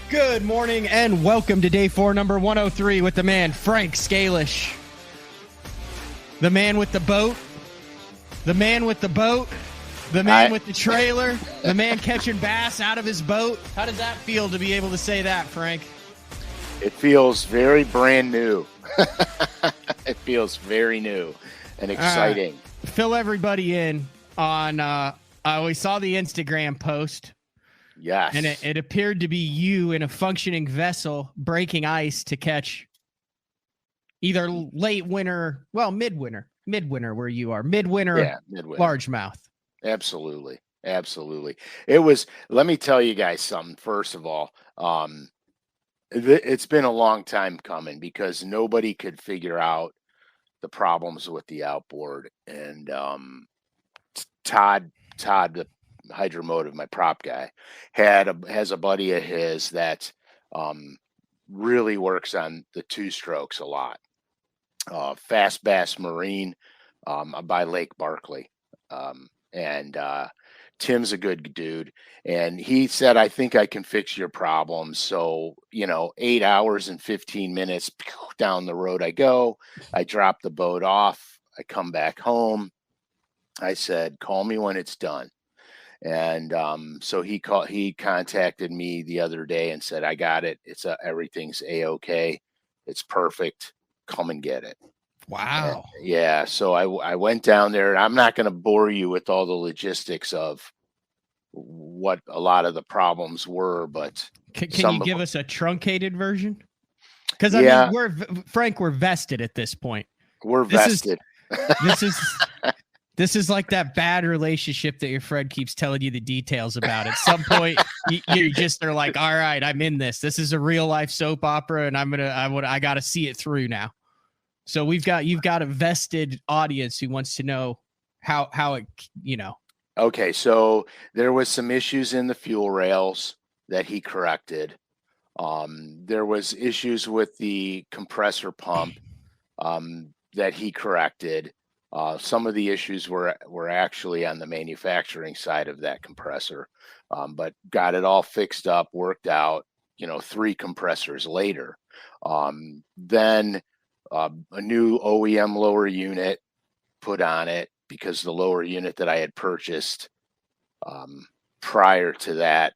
Good morning and welcome to day 4, number 103 with the man, Frank SCALISH. The man with the boat, the man with the boat, the man with the trailer, the man catching bass out of his boat. How does that feel to be able to say that, Frank? It feels very brand new. It feels very new and exciting. Fill everybody in on, we saw the Instagram post. Yes. And it appeared to be you in a functioning vessel breaking ice to catch either late winter, well, midwinter where you are, midwinter largemouth. Absolutely. It was, let me tell you guys something. First of all, it's been a long time coming because nobody could figure out the problems with the outboard. And Todd, the Hydromotive, my prop guy, has a buddy of his that really works on the two strokes a lot. Fast Bass Marine by Lake Barkley. And Tim's a good dude. And he said, I think I can fix your problem. So, 8 hours and 15 minutes down the road I go. I drop the boat off. I come back home. I said, call me when it's done. And so he contacted me the other day and said, I got it. Everything's A-okay. It's perfect. Come and get it. Wow. And so I went down there, and I'm not going to bore you with all the logistics of what a lot of the problems were, but can you give us a truncated version? Because I mean, we're vested at this point. We're vested. This is like that bad relationship that your friend keeps telling you the details about. At some point, you just are like, all right, I'm in this. This is a real life soap opera, and I got to see it through now. So you've got a vested audience who wants to know how it. Okay, so there was some issues in the fuel rails that he corrected. There was issues with the compressor pump that he corrected. Some of the issues were actually on the manufacturing side of that compressor, but got it all fixed up, worked out, 3 compressors later. Then a new OEM lower unit put on it because the lower unit that I had purchased prior to that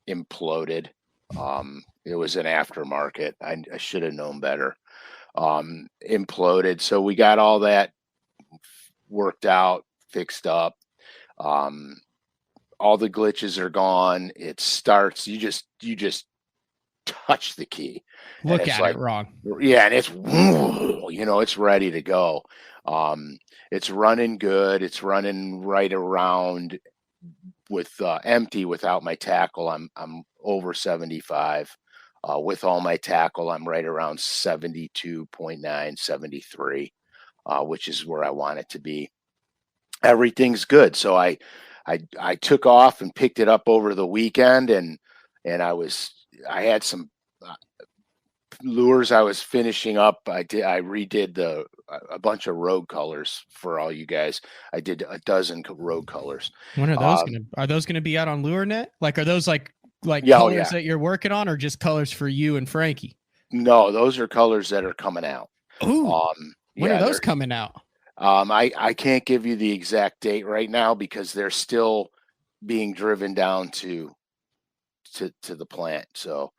imploded. It was an aftermarket. I should have known better. Imploded. So we got all that worked out, fixed up. All the glitches are gone. It starts. You just touch the key. Look at it wrong. Yeah, and it's it's ready to go. It's running good. It's running right around with empty without my tackle. I'm over 75. With all my tackle, I'm right around 72.9, 73. Which is where I want it to be. Everything's good. So I took off and picked it up over the weekend, and I had some lures I was finishing up. I redid a bunch of road colors for all you guys. I did a dozen road colors. When are those gonna be out on LureNet? Like, are those like colors that you're working on, or just colors for you and Frankie? No, those are colors that are coming out. Ooh. When are those coming out? I can't give you the exact date right now because they're still being driven down to the plant. So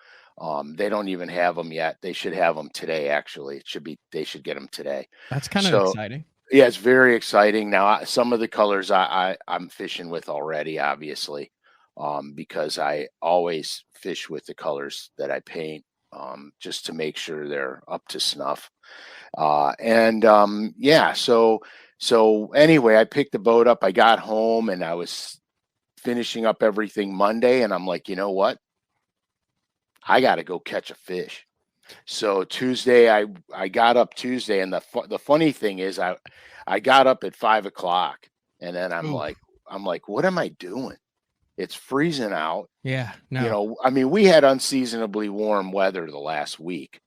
they don't even have them yet. They should have them today. Actually, they should get them today. That's kind of exciting. Yeah, it's very exciting. Now, some of the colors I'm fishing with already, obviously, because I always fish with the colors that I paint, just to make sure they're up to snuff. So anyway, I picked the boat up. I got home and I was finishing up everything Monday, and I'm like, you know what? I got to go catch a fish. So Tuesday, I got up Tuesday, and the funny thing is, I got up at 5:00, and then I'm like, what am I doing? It's freezing out. Yeah, no. I mean, we had unseasonably warm weather the last week,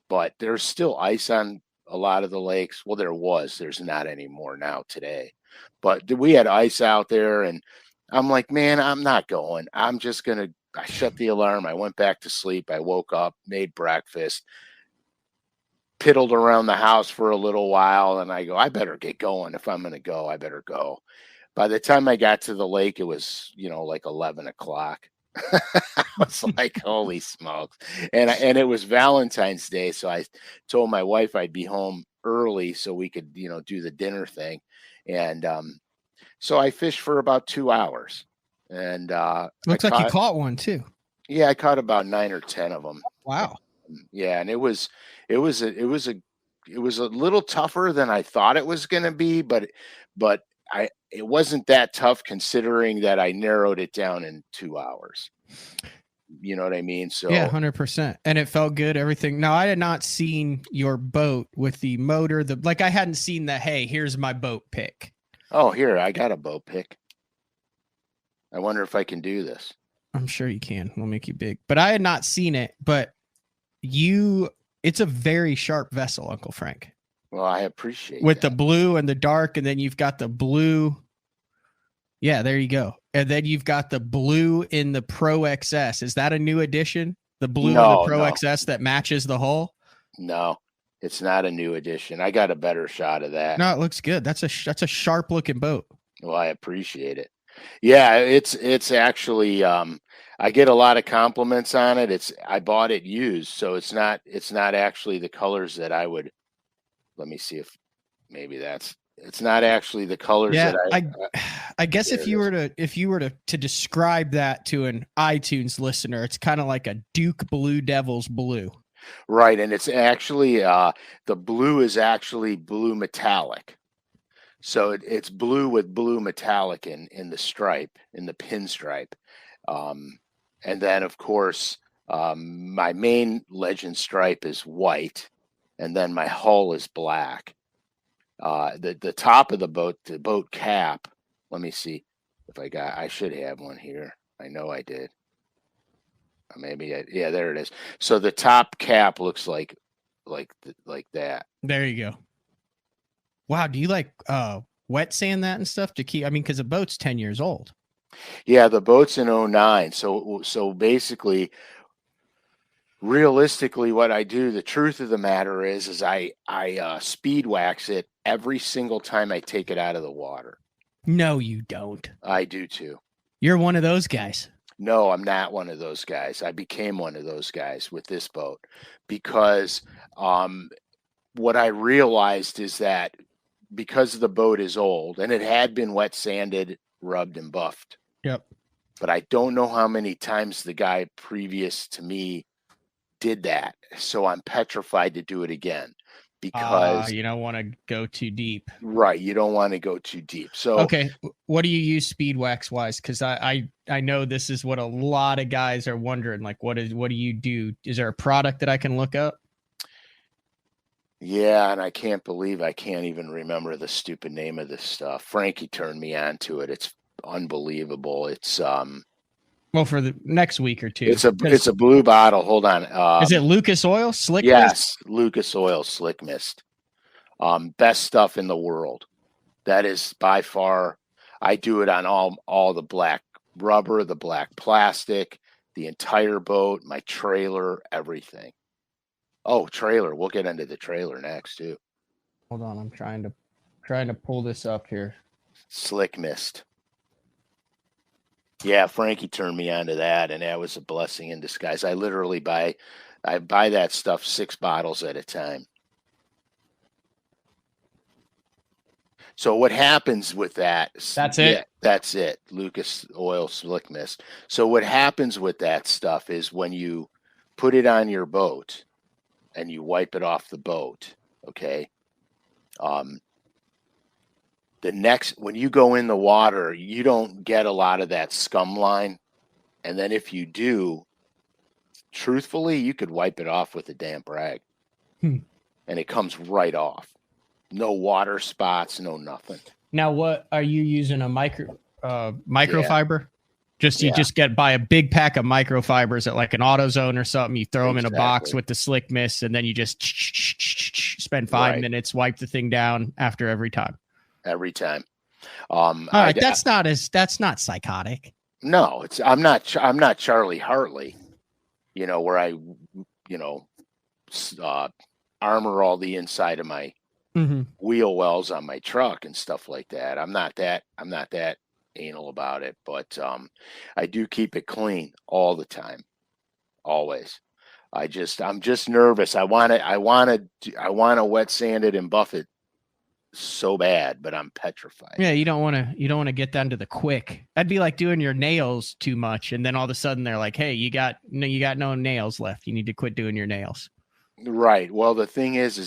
but there's still ice on a lot of the lakes. Well, there's not anymore now today, but we had ice out there, and I'm like, man, I'm not going. I'm just going to I shut the alarm. I went back to sleep. I woke up, made breakfast, piddled around the house for a little while, and I go, I better get going. If I'm going to go, I better go. By the time I got to the lake, it was, like 11 o'clock. I was like, holy smokes. And it was Valentine's Day. So I told my wife I'd be home early so we could, do the dinner thing. And so I fished for about 2 hours. And looks like you caught one too. Yeah, I caught about 9 or 10 of them. Wow. Yeah, and it was a little tougher than I thought it was going to be, but it wasn't that tough considering that I narrowed it down in 2 hours. You know what I mean? So yeah, 100%. And it felt good. Everything. Now, I had not seen your boat with the motor. I hadn't seen the, hey, here's my boat pick. Oh, here, I got a boat pick. I wonder if I can do this. I'm sure you can. We'll make you big. But I had not seen it. But it's a very sharp vessel, Uncle Frank. Well, I appreciate with the blue and the dark, and then you've got the blue. Yeah, there you go. And then you've got the blue in the Pro XS. Is that a new addition? The blue in the Pro XS that matches the hull? No, it's not a new addition. I got a better shot of that. No, it looks good. That's a sharp looking boat. Well, I appreciate it. Yeah, it's actually I get a lot of compliments on it. I bought it used, so it's not actually the colors that I would. Let me see if maybe it's not actually the colors that I guess if you were to describe that to an iTunes listener, it's kind of like a Duke Blue Devils blue. Right, and it's actually the blue is actually blue metallic. So it's blue with blue metallic in the stripe, in the pinstripe. And then of course my main legend stripe is white. And then my hull is black. The top of the boat cap. Let me see if I should have one here. I know I did. Yeah, there it is. So the top cap looks like that. There you go. Wow, do you wet sand that and stuff to keep? I mean, because the boat's 10 years old. Yeah, the boat's in 09. So basically. Realistically, what I do, the truth of the matter is I speed wax it every single time I take it out of the water. No, you don't. I do too. You're one of those guys. No, I'm not one of those guys. I became one of those guys with this boat because what I realized is that because the boat is old and it had been wet sanded, rubbed, and buffed. Yep. But I don't know how many times the guy previous to me did that, so I'm petrified to do it again because you don't want to go too deep. Right, you don't want to go too deep. So okay, what do you use speed wax wise? Because I know this is what a lot of guys are wondering. Like, what do you do? Is there a product that I can look up? Yeah, and I can't believe I can't even remember the stupid name of this stuff. Frankie turned me on to it. It's unbelievable. It's well, for the next week or two. It's a blue bottle. Hold on. Is it Lucas Oil Slick Mist? Yes, Lucas Oil Slick Mist. Best stuff in the world. That is by far. I do it on all the black rubber, the black plastic, the entire boat, my trailer, everything. Oh, trailer. We'll get into the trailer next too. Hold on, I'm trying to pull this up here. Slick Mist. Yeah, Frankie turned me on to that, and that was a blessing in disguise. I literally buy that stuff 6 bottles at a time. So what happens with that? That's it? Yeah, that's it. Lucas Oil Slick Mist. So what happens with that stuff is when you put it on your boat and you wipe it off the boat, okay? When you go in the water, you don't get a lot of that scum line. And then if you do, truthfully, you could wipe it off with a damp rag. And it comes right off. No water spots, no nothing. Now, what are you using? A microfiber? You just buy a big pack of microfibers at like an AutoZone or something. You throw them in a box with the Slick Mist, and then you just spend 5 minutes, wipe the thing down after every time. Every time. All right, that's not psychotic. No, I'm not Charlie Hartley, where I, you know, armor all the inside of my wheel wells on my truck and stuff like that. I'm not that anal about it, but I do keep it clean all the time, always. I'm just nervous. I want to wet sand it and buff it so bad, but I'm petrified. Yeah, you don't want to get down to the quick. That'd be like doing your nails too much, and then all of a sudden they're like, "Hey, you got no nails left. You need to quit doing your nails." Right. Well, the thing is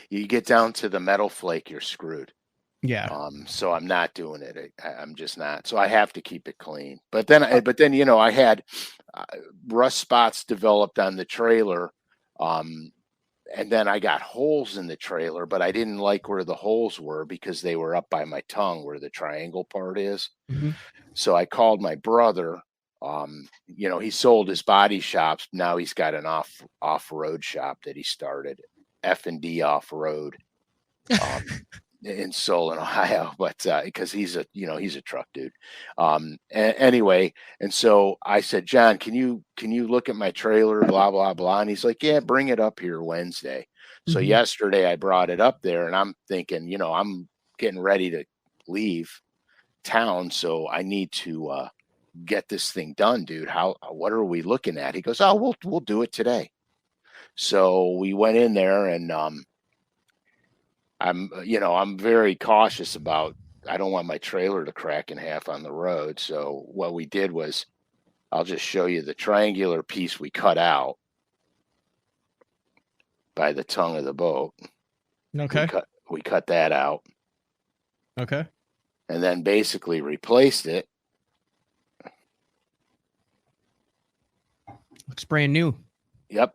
you get down to the metal flake, you're screwed. Yeah. So I'm not doing it. I'm just not. So I have to keep it clean. But then, I had rust spots developed on the trailer. And then I got holes in the trailer, but I didn't like where the holes were because they were up by my tongue where the triangle part is. So I called my brother. He sold his body shops. Now he's got an off-road shop that he started, F&D Off-Road, in Solon, Ohio. But because he's a truck dude. Anyway, and so I said, John, can you look at my trailer? Blah blah blah. And he's like, yeah, bring it up here Wednesday. So yesterday I brought it up there, and I'm thinking, I'm getting ready to leave town, so I need to get this thing done, dude. What are we looking at? He goes, oh, we'll do it today. So we went in there, and I'm very cautious about, I don't want my trailer to crack in half on the road. So what we did was, I'll just show you the triangular piece we cut out by the tongue of the boat. Okay. We cut that out. Okay. And then basically replaced it. Looks brand new. Yep.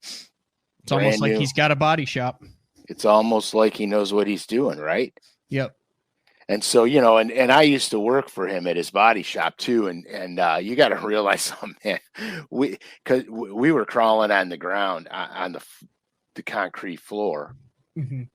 It's almost like he's got a body shop. It's almost like he knows what he's doing, right? Yep. And so, and I used to work for him at his body shop too. And you got to realize something, man. Because we were crawling on the ground, on the concrete floor,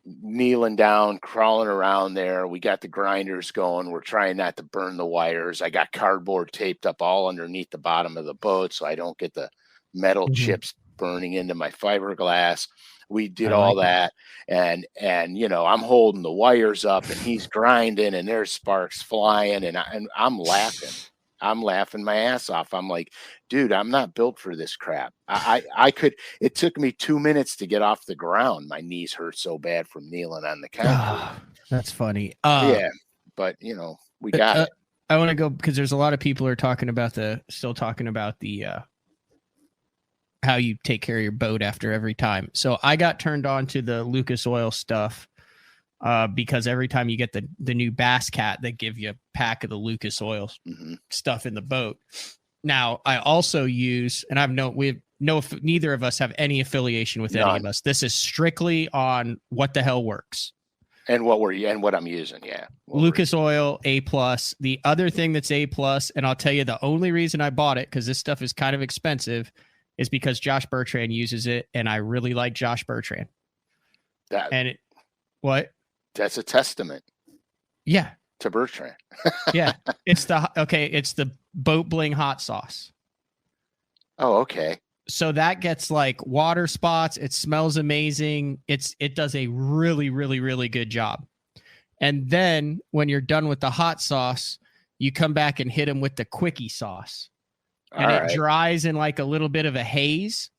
kneeling down, crawling around there. We got the grinders going. We're trying not to burn the wires. I got cardboard taped up all underneath the bottom of the boat so I don't get the metal chips burning into my fiberglass. We did all that. And I'm holding the wires up, and he's grinding, and there's sparks flying, and I'm laughing. I'm laughing my ass off. I'm like, dude, I'm not built for this crap. It took me 2 minutes to get off the ground. My knees hurt so bad from kneeling on the concrete. That's funny. Yeah, but we got it. I want to go, because there's a lot of people who are still talking about the how you take care of your boat after every time. So I got turned on to the Lucas Oil stuff because every time you get the new Bass Cat, they give you a pack of the Lucas Oil stuff in the boat. Now I also use, and neither of us have any affiliation with any of us. This is strictly on What the Hell Works. And what I'm using, yeah. Lucas Oil A+. The other thing that's A+, and I'll tell you the only reason I bought it, because this stuff is kind of expensive, is because Josh Bertrand uses it, and I really like Josh Bertrand. What? That's a testament. Yeah. To Bertrand. Yeah. It's the Boat Bling hot sauce. Oh, okay. So that gets like water spots. It smells amazing. It does a really, really, really good job. And then when you're done with the hot sauce, you come back and hit them with the quickie sauce. And it dries in like a little bit of a haze.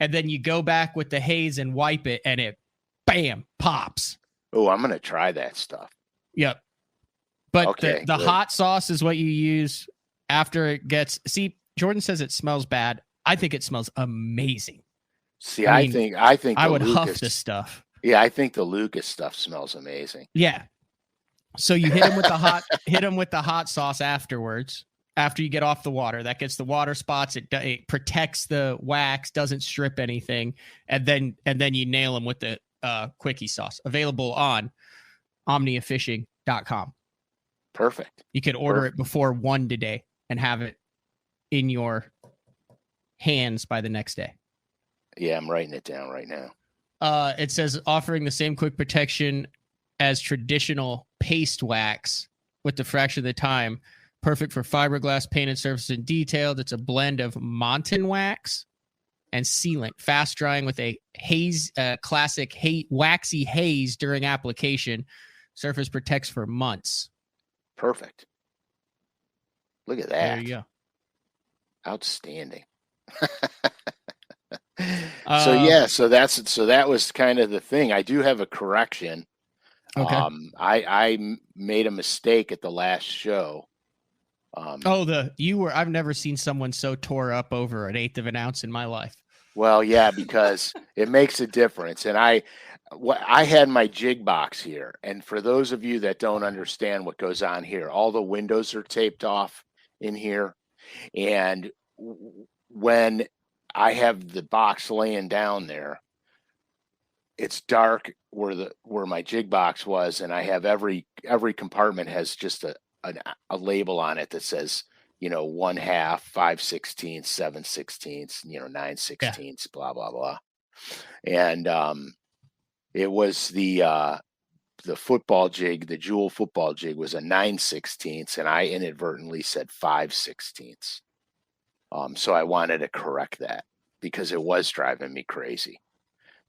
And then you go back with the haze and wipe it, and it, bam, pops. Oh, I'm going to try that stuff. Yep. But the hot sauce is what you use after it gets... See, Jordan says it smells bad. I think it smells amazing. See, I think I would huff this stuff. Yeah, I think the Lucas stuff smells amazing. Yeah. So you hit them with the hot sauce afterwards. After you get off the water, that gets the water spots. It protects the wax, doesn't strip anything, and then you nail them with the quickie sauce. Available on omniafishing.com. Perfect. You could order it before 1 today and have it in your hands by the next day. Yeah, I'm writing it down right now. It says offering the same quick protection as traditional paste wax with the fraction of the time, perfect for fiberglass painted surface and detailed. It's a blend of Montan wax and sealant, fast drying with a classic waxy haze during application. Surface protects for months. Perfect. Look at that. There you go. Outstanding. So that was kind of the thing. I do have a correction. Okay. I made a mistake at the last show. I've never seen someone so tore up over an eighth of an ounce in my life. Well, yeah, because it makes a difference. And I had my jig box here. And for those of you that don't understand what goes on here, all the windows are taped off in here. And when I have the box laying down there, it's dark where my jig box was, and I have every compartment has just a label on it that says, 1/2, 5/16, 7/16, 9/16, blah blah blah. And it was the football jig, the Jewel football jig was a 9/16, and I inadvertently said 5/16. So I wanted to correct that because it was driving me crazy.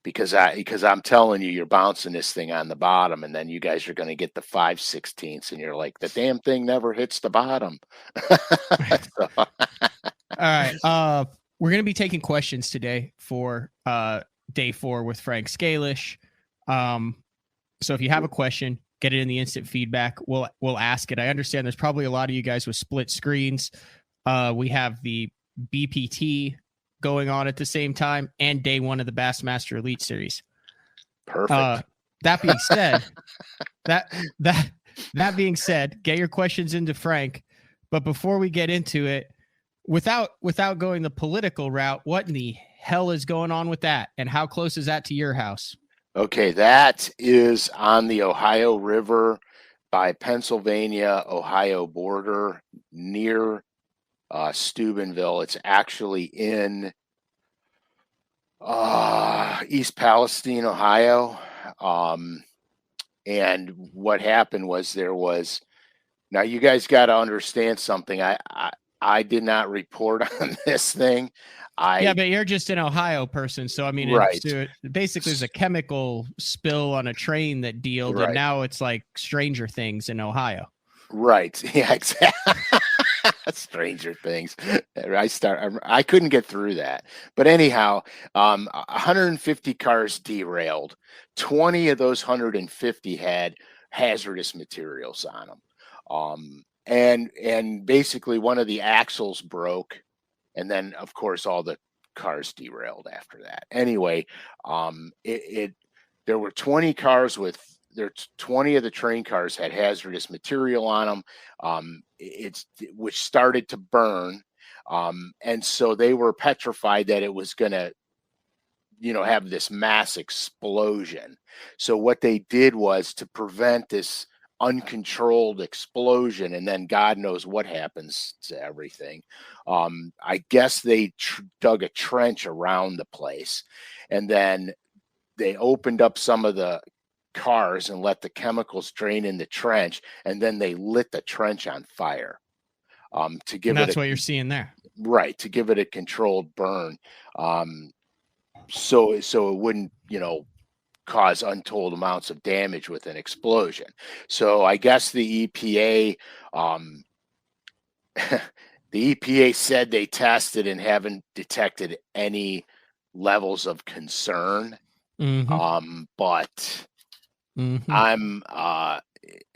Because I'm telling you, you're bouncing this thing on the bottom, and then you guys are going to get the 5/16, and you're like, the damn thing never hits the bottom. All right. We're going to be taking questions today for day 4 with Frank SCALISH. So if you have a question, get it in the instant feedback. We'll ask it. I understand there's probably a lot of you guys with split screens. We have the BPT going on at the same time and day 1 of the Bassmaster Elite Series. Perfect. That being said, that being said, get your questions into Frank. But before we get into it, without going the political route, what in the hell is going on with that? And how close is that to your house? Okay, that is on the Ohio River by Pennsylvania, Ohio border near Steubenville. It's actually in East Palestine, Ohio. And what happened was now you guys got to understand something. I did not report on this thing. But you're just an Ohio person. So, I mean, right. Basically there's a chemical spill on a train that dealed, right. And now it's like Stranger Things in Ohio. Right. Yeah, exactly. Stranger Things. I couldn't get through that. But anyhow, 150 cars derailed. 20 of those 150 had hazardous materials on them. And basically one of the axles broke. And then, of course, all the cars derailed after that. Anyway, there were 20 cars 20 of the train cars had hazardous material on them, which started to burn. And so they were petrified that it was going to, have this mass explosion. So what they did was to prevent this uncontrolled explosion, and then God knows what happens to everything. I guess they dug a trench around the place, and then they opened up some of the cars and let the chemicals drain in the trench, and then they lit the trench on fire to give that's what you're seeing there, right? To give it a controlled burn, so it wouldn't, cause untold amounts of damage with an explosion. So I guess the EPA, the EPA said they tested and haven't detected any levels of concern. Mm-hmm. But mm-hmm.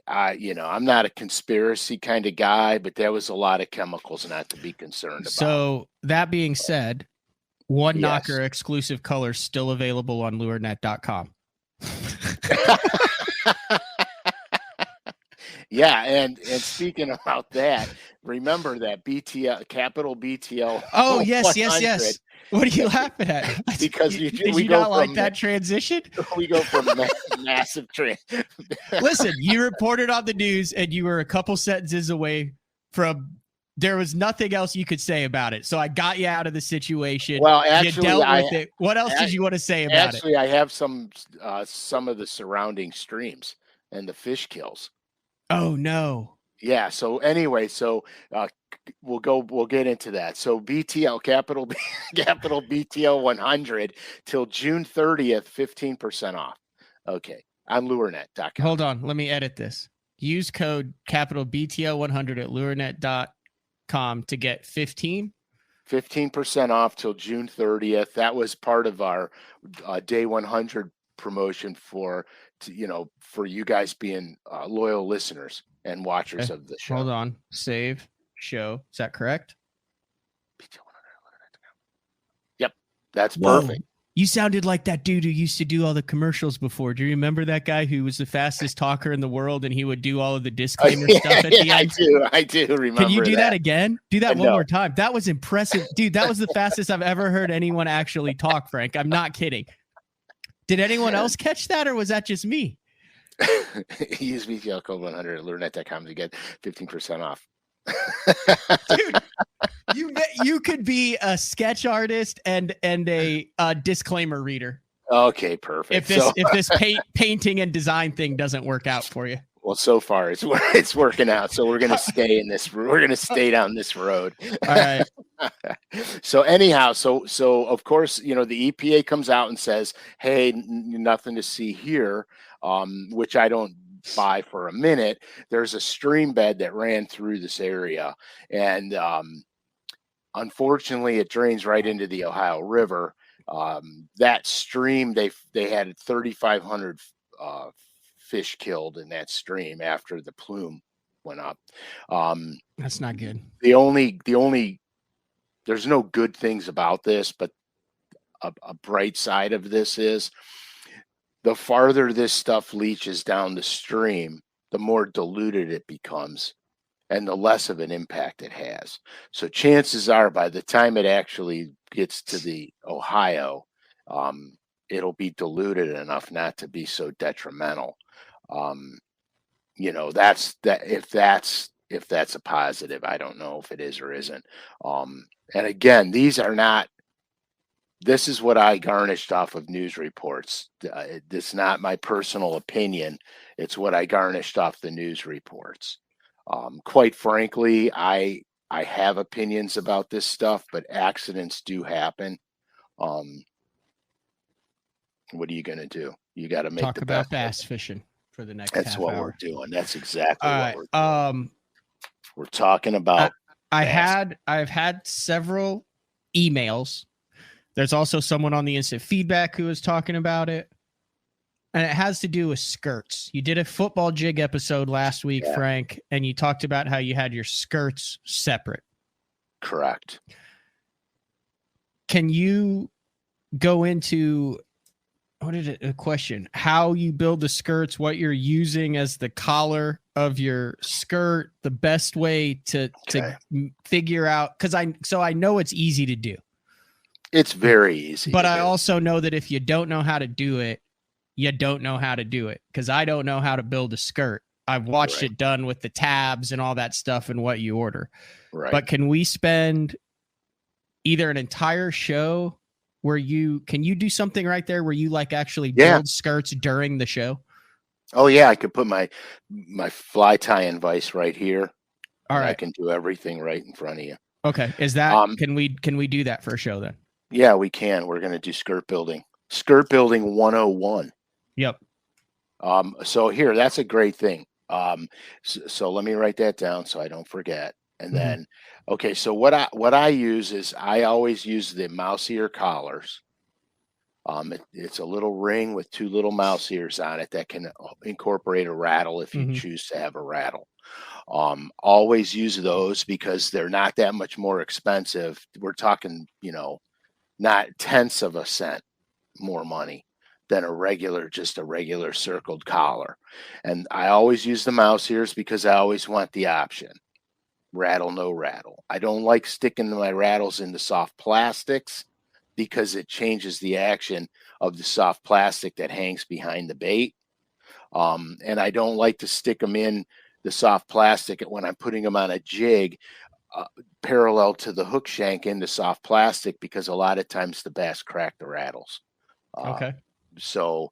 I'm not a conspiracy kind of guy, but there was a lot of chemicals not to be concerned about. So that being said, one Yes. knocker exclusive colors still available on lurenet.com. Yeah, and speaking about that, remember that BTL, capital BTL. Oh, yes. What are you laughing at? Because did you not like that transition? We go from massive Listen, you reported on the news, and you were a couple sentences away from. There was nothing else you could say about it, so I got you out of the situation. Well, actually, you dealt with it. What else did you want to say about it? Actually, I have some of the surrounding streams and the fish kills. Oh no! Yeah. So anyway, we'll get into that. So BTL capital capital BTL 100 till June 30th, 15% off. Okay. On lurenet.com. Hold on. Let me edit this. Use code capital BTL100 at lurenet.com to get 15% off till June 30th. That was part of our day 100 promotion for you guys being loyal listeners and watchers of the show. Hold on. Save show. Is that correct? Yep. That's perfect. You sounded like that dude who used to do all the commercials before. Do you remember that guy who was the fastest talker in the world and he would do all of the disclaimer stuff at the end? I do remember. Can you do that again? Do that one No. more time. That was impressive. Dude, that was the fastest I've ever heard anyone actually talk, Frank. I'm not kidding. Did anyone else catch that or was that just me? Use BTL code 100 at lurenet.com to get 15% off. Dude, you could be a sketch artist and a disclaimer reader. Okay, perfect. If this painting and design thing doesn't work out for you. Well, so far it's working out. So we're gonna stay in this. We're gonna stay down this road. All right. So anyhow, so of course, the EPA comes out and says, "Hey, nothing to see here," which I don't buy for a minute. There's a stream bed that ran through this area, and unfortunately, it drains right into the Ohio River. That stream, they had 3,500 fish killed in that stream after the plume went up. That's not good. The only there's no good things about this, but a bright side of this is the farther this stuff leaches down the stream, the more diluted it becomes and the less of an impact it has. So chances are by the time it actually gets to the Ohio, it'll be diluted enough not to be so detrimental. That's that. If that's a positive, I don't know if it is or isn't. And again, this is what I garnished off of news reports. It's not my personal opinion. It's what I garnished off the news reports. Quite frankly, I have opinions about this stuff, but accidents do happen. What are you going to do? You got to make talk about bass fishing for the next. That's what hour. we're doing. That's exactly what we're doing. We're talking about. I've had several emails. There's also someone on the instant feedback who was talking about it. And it has to do with skirts. You did a football jig episode last week, Frank, and you talked about how you had your skirts separate. Correct. Can you go into a question? How you build the skirts, what you're using as the collar of your skirt, the best way to figure out, because I know it's easy to do. It's very easy. But I also know that if you don't know how to do it, you don't know how to do it, because I don't know how to build a skirt. I've watched it done with the tabs and all that stuff and what you order. Right. But can we spend either an entire show where can you do something right there where you actually build skirts during the show? Oh yeah, I could put my fly tying vise right here. All right. I can do everything right in front of you. Okay. Is that can we do that for a show then? Yeah, we can. We're going to do skirt building. Skirt building 101. Yep. So here, that's a great thing. So let me write that down so I don't forget. And then, okay, so what I use is I always use the mouse ear collars. It's a little ring with two little mouse ears on it that can incorporate a rattle if you choose to have a rattle. Always use those because they're not that much more expensive. We're talking, not tenths of a cent more money than a regular circled collar. And I always use the mouse ears because I always want the option. Rattle, no rattle. I don't like sticking my rattles into soft plastics because it changes the action of the soft plastic that hangs behind the bait. And I don't like to stick them in the soft plastic when I'm putting them on a jig parallel to the hook shank into soft plastic, because a lot of times the bass crack the rattles. Okay. So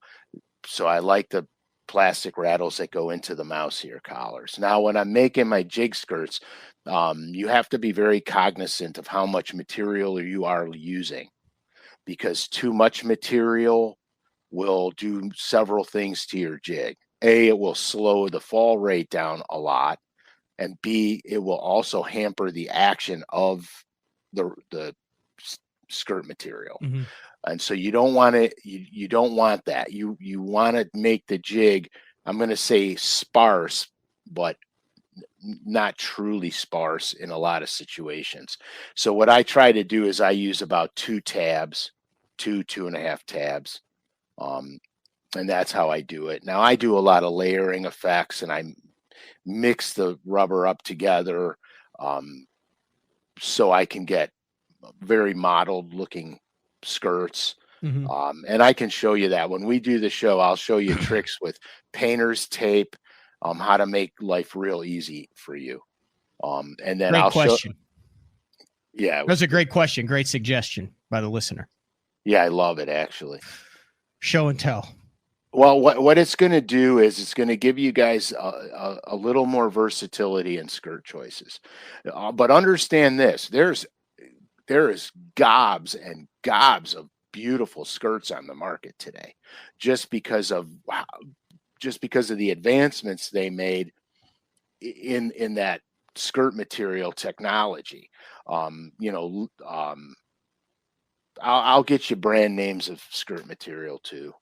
I like to plastic rattles that go into the mouse ear collars. Now, when I'm making my jig skirts, you have to be very cognizant of how much material you are using, because too much material will do several things to your jig. A, it will slow the fall rate down a lot, and B, it will also hamper the action of the skirt material. Mm-hmm. And so you don't want to, you don't want that. You want to make the jig, I'm going to say sparse, but not truly sparse in a lot of situations. So what I try to do is I use about 2.5 tabs. And that's how I do it. Now I do a lot of layering effects, and I mix the rubber up together, so I can get very modeled looking skirts. Mm-hmm. And I can show you that when we do the show. I'll show you tricks with painter's tape, how to make life real easy for you. And then Great question. Yeah, that's a great question. Great suggestion by the listener. Yeah, I love it, actually. Show and tell. Well, what it's going to do is it's going to give you guys a little more versatility in skirt choices. But understand this: there is gobs and gobs of beautiful skirts on the market today, just because of the advancements they made in that skirt material technology. I'll get you brand names of skirt material too.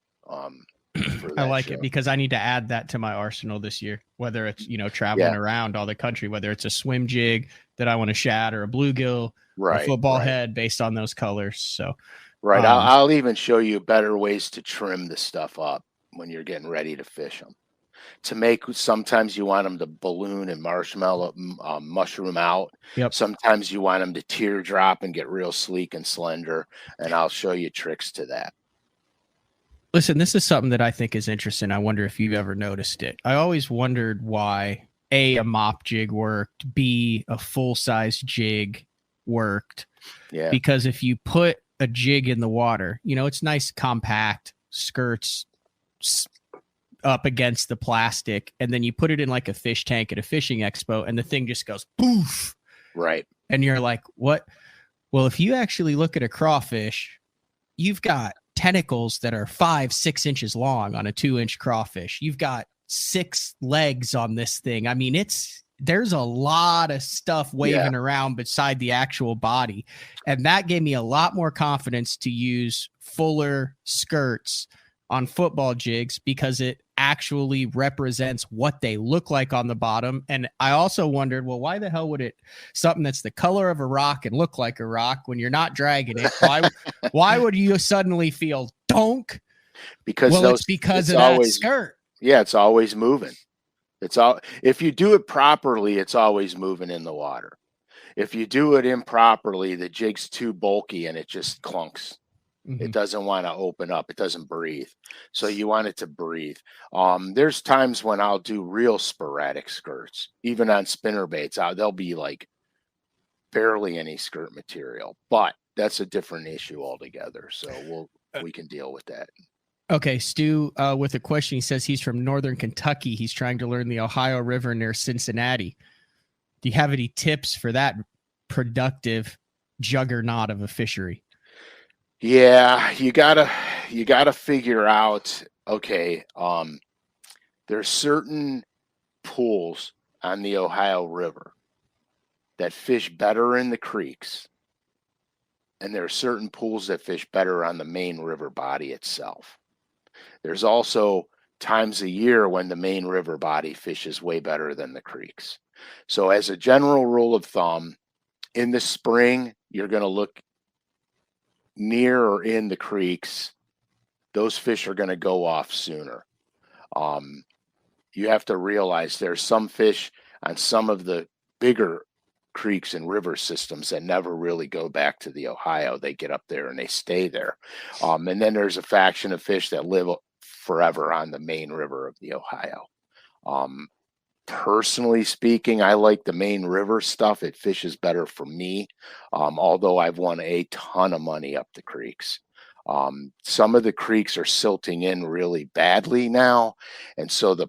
I like it because I need to add that to my arsenal this year, whether it's, traveling around all the country, whether it's a swim jig that I want to shad or a bluegill, a football head based on those colors. So, I'll even show you better ways to trim the stuff up when you're getting ready to fish them. Sometimes you want them to balloon and marshmallow, mushroom out. Yep. Sometimes you want them to teardrop and get real sleek and slender. And I'll show you tricks to that. Listen, this is something that I think is interesting. I wonder if you've ever noticed it. I always wondered why A, mop jig worked, B, a full-size jig worked. Yeah. Because if you put a jig in the water, it's nice, compact, skirts up against the plastic, and then you put it in like a fish tank at a fishing expo, and the thing just goes poof. Right. And you're like, what? Well, if you actually look at a crawfish, you've got tentacles that are 5-6 inches long on a 2-inch crawfish. You've got 6 legs on this thing. I mean, there's a lot of stuff waving around beside the actual body. And that gave me a lot more confidence to use fuller skirts on football jigs because it actually represents what they look like on the bottom. And I also wondered, well, why the hell would something that's the color of a rock and look like a rock when you're not dragging it? Why would you suddenly feel donk? Because it's because of that skirt. Yeah, it's always moving. If you do it properly, it's always moving in the water. If you do it improperly, the jig's too bulky and it just clunks. Mm-hmm. It doesn't want to open up. It doesn't breathe. So you want it to breathe. There's times when I'll do real sporadic skirts, even on spinner baits. There'll be like barely any skirt material, but that's a different issue altogether. So we can deal with that. Okay, Stu, with a question. He says he's from Northern Kentucky. He's trying to learn the Ohio River near Cincinnati. Do you have any tips for that productive juggernaut of a fishery? Yeah, you gotta figure out, okay, there's certain pools on the Ohio River that fish better in the creeks, and there are certain pools that fish better on the main river body itself. There's also times a year when the main river body fishes way better than the creeks. So as a general rule of thumb, in the spring, you're going to look near or in the creeks. Those fish are going to go off sooner. You have to realize there's some fish on some of the bigger creeks and river systems that never really go back to the Ohio. They get up there and they stay there. And then there's a faction of fish that live forever on the main river of the Ohio. Personally speaking, I like the main river stuff. It fishes better for me, although I've won a ton of money up the creeks. Some of the creeks are silting in really badly now, and so the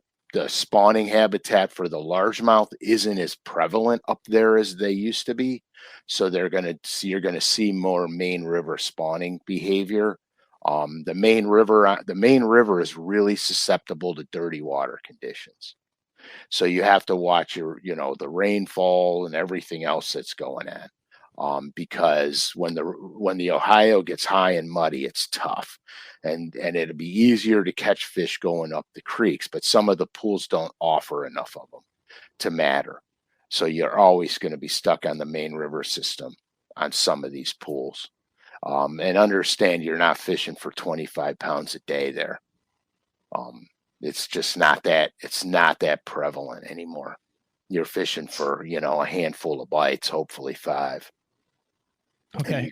spawning habitat for the largemouth isn't as prevalent up there as they used to be. So you're going to see more main river spawning behavior. The main river is really susceptible to dirty water conditions. So you have to watch the rainfall and everything else that's going on, because when the Ohio gets high and muddy, it's tough, and it'll be easier to catch fish going up the creeks, but some of the pools don't offer enough of them to matter. So you're always going to be stuck on the main river system on some of these pools. And understand you're not fishing for 25 pounds a day there. It's just not that prevalent anymore. You're fishing for, a handful of bites, hopefully 5. Okay.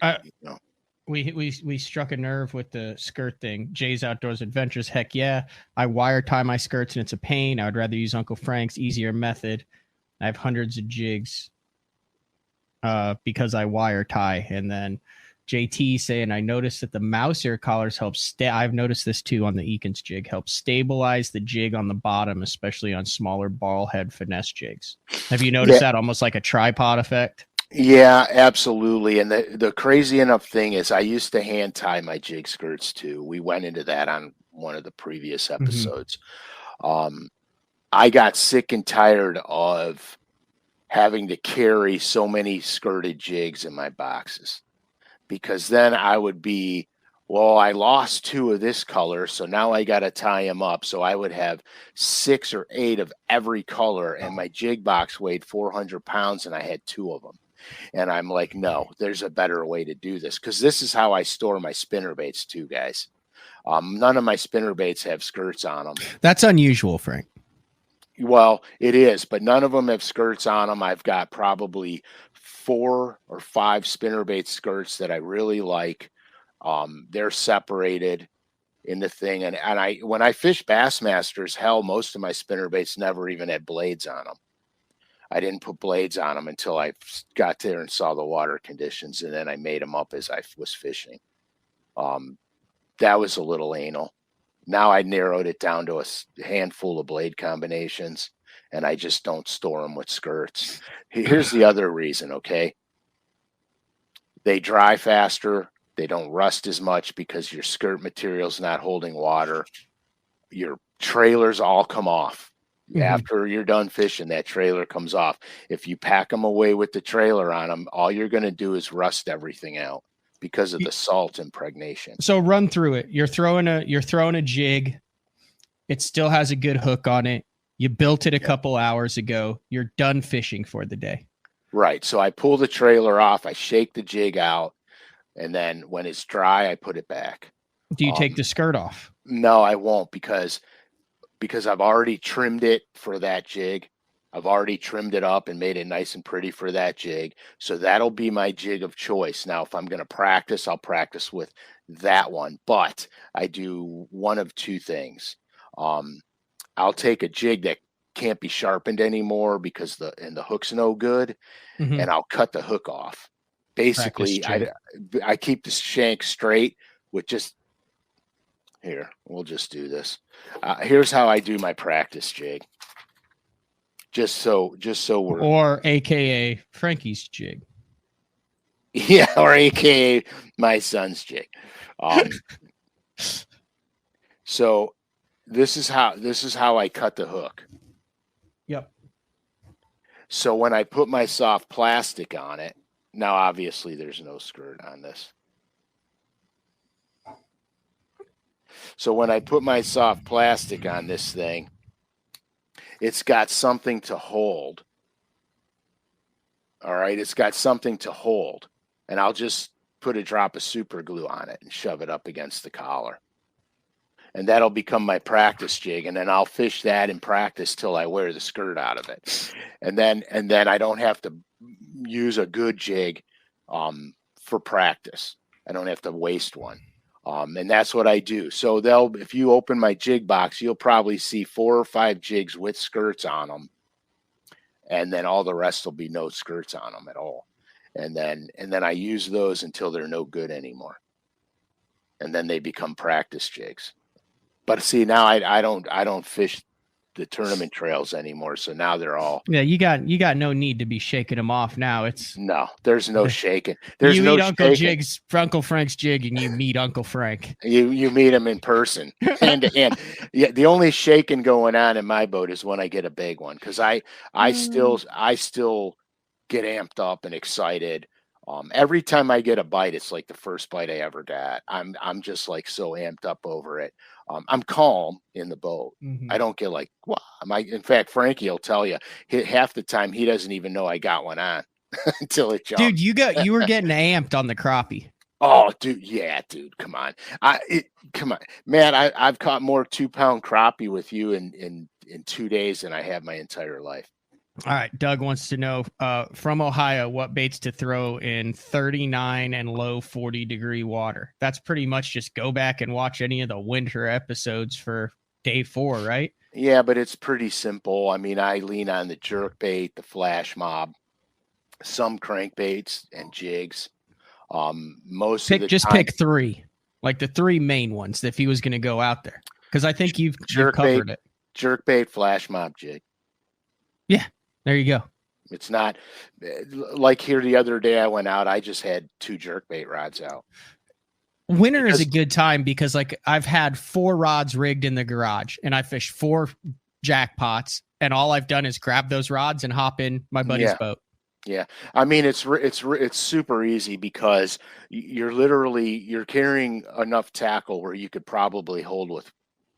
We struck a nerve with the skirt thing. Jay's Outdoors Adventures. Heck yeah. I wire tie my skirts and it's a pain. I would rather use Uncle Frank's easier method. I have hundreds of jigs because I wire tie. And then JT saying, I noticed that the mouse ear collars help I've noticed this too on the Eakins jig, help stabilize the jig on the bottom, especially on smaller ball head finesse jigs. Have you noticed that almost like a tripod effect? Yeah, absolutely. And the crazy enough thing is I used to hand tie my jig skirts too. We went into that on one of the previous episodes. I got sick and tired of having to carry so many skirted jigs in my boxes, because then I would be, well, I lost 2 of this color, so now I got to tie them up. So I would have 6 or 8 of every color, and my jig box weighed 400 pounds, and I had 2 of them. And I'm like, no, there's a better way to do this, because this is how I store my spinner baits too, guys. None of my spinner baits have skirts on them. That's unusual, Frank. Well, it is, but none of them have skirts on them. I've got probably 4 or 5 spinnerbait skirts that I really like. They're separated in the thing, and when I fish Bassmasters, hell, most of my spinnerbaits never even had blades on them. I didn't put blades on them until I got there and saw the water conditions, and then I made them up as I was fishing. That was a little anal. Now I narrowed it down to a handful of blade combinations, and I just don't store them with skirts. Here's the other reason, okay? They dry faster. They don't rust as much because your skirt material's not holding water. Your trailers all come off. After you're done fishing, that trailer comes off. If you pack them away with the trailer on them, all you're going to do is rust everything out because of the salt impregnation. So run through it. You're throwing a jig. It still has a good hook on it. You built it a couple hours ago. You're done fishing for the day. Right. So I pull the trailer off. I shake the jig out. And then when it's dry, I put it back. Do you take the skirt off? No, I won't, because I've already trimmed it for that jig. I've already trimmed it up and made it nice and pretty for that jig. So that'll be my jig of choice. Now, if I'm going to practice, I'll practice with that one. But I do one of 2 things. I'll take a jig that can't be sharpened anymore because the hook's no good, and I'll cut the hook off. Basically, I keep the shank straight with just, here, we'll just do this. Here's how I do my practice jig. Just so we're, or AKA Frankie's jig. Yeah, or AKA my son's jig. So this is how I cut the hook. Yep. So when I put my soft plastic on it, now obviously there's no skirt on this. So when I put my soft plastic on this thing, it's got something to hold. All right, it's got something to hold. And I'll just put a drop of super glue on it and shove it up against the collar. And that'll become my practice jig. And then I'll fish that in practice till I wear the skirt out of it. And then I don't have to use a good jig for practice. I don't have to waste one. And that's what I do. So if you open my jig box, you'll probably see 4 or 5 jigs with skirts on them. And then all the rest will be no skirts on them at all. And then I use those until they're no good anymore. and then they become practice jigs. But see, now I don't fish the tournament trails anymore, so now they're all. Yeah, you got no need to be shaking them off now. It's no, there's no shaking. There's you no eat Uncle shaking. Jig's Uncle Frank's jig, and you meet Uncle Frank. You meet him in person, hand to hand. Yeah, the only shaking going on in my boat is when I get a big one, because I still get amped up and excited. Every time I get a bite, it's like the first bite I ever got. I'm just like so amped up over it. I'm calm in the boat. Mm-hmm. I don't get like, wow. In fact, Frankie will tell you half the time he doesn't even know I got one on until it jumps. Dude, you were getting amped on the crappie. Oh, dude, yeah, dude, come on. Come on, man. I've caught more 2-pound crappie with you in 2 days than I have my entire life. All right, Doug wants to know from Ohio what baits to throw in 39 and low 40-degree water. That's pretty much just go back and watch any of the winter episodes for day 4, right? Yeah, but it's pretty simple. I mean, I lean on the jerk bait, the flash mob, some crankbaits and jigs. Most of the just time, pick 3, like the 3 main ones if he was going to go out there, because I think you've covered it. Jerk bait, flash mob, jig. Yeah, there you go. It's not like here the other day I went out, I just had 2 jerk bait rods out. Winter is a good time because like I've had 4 rods rigged in the garage and I fished 4 jackpots, and all I've done is grab those rods and hop in my buddy's boat. Yeah. I mean, it's super easy because you're carrying enough tackle where you could probably hold with